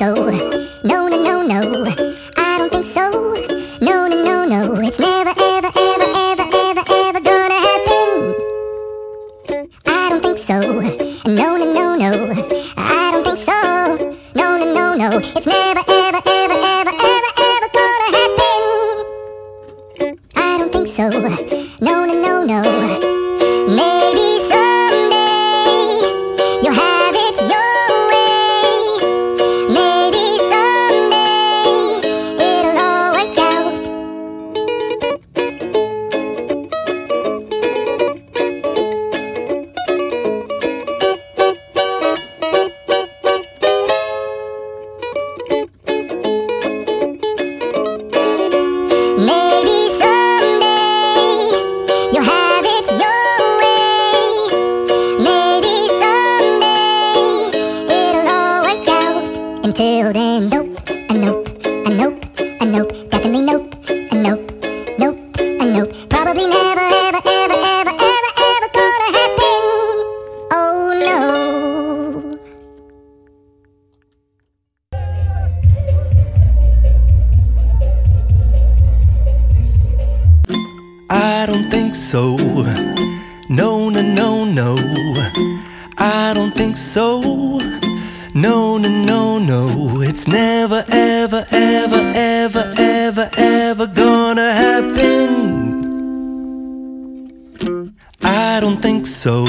so. No, no, no, no, I don't think so. No, no, no, no, it's never, ever, ever, ever, ever, ever gonna happen. I don't think so. No, no, no, no, I don't think so. No, no, no, no, it's never, ever, ever, ever, ever, ever gonna happen. I don't think so. No, no, no, no. Maybe someday you'll have it your way. Maybe someday it'll all work out. Maybe someday you'll have it your way. Maybe someday it'll all work out. Until then, nope, a nope, a nope, a nope, definitely nope, a nope, nope, a nope. Probably never, ever, ever, ever, ever, ever gonna happen. Oh no. I don't think so. No, no, no, no. I don't think so. No, no, no, no. It's never, ever, ever, ever, ever, ever gonna happen. I don't think so.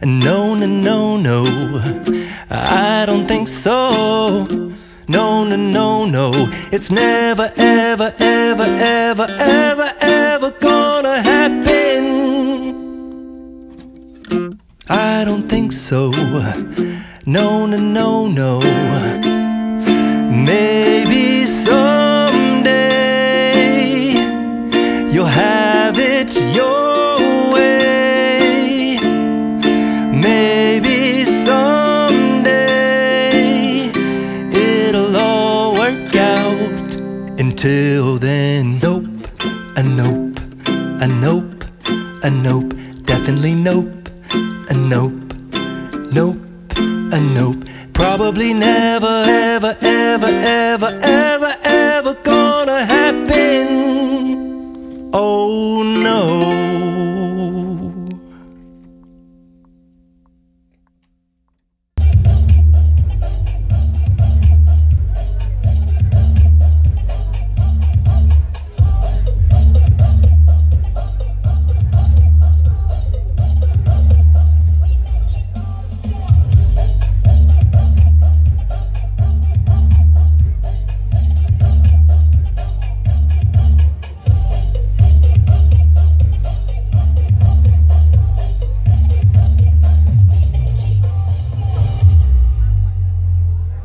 No, no, no, no. I don't think so. No, no, no, no. It's never, ever, ever, ever, ever, ever gonna happen. I don't think so. No, no, no, no. Maybe someday you'll have it your way. Maybe someday it'll all work out. Until then, nope, a nope, a nope, a nope, definitely nope, a nope, nope, a nope. Probably never, ever, ever, ever, ever, ever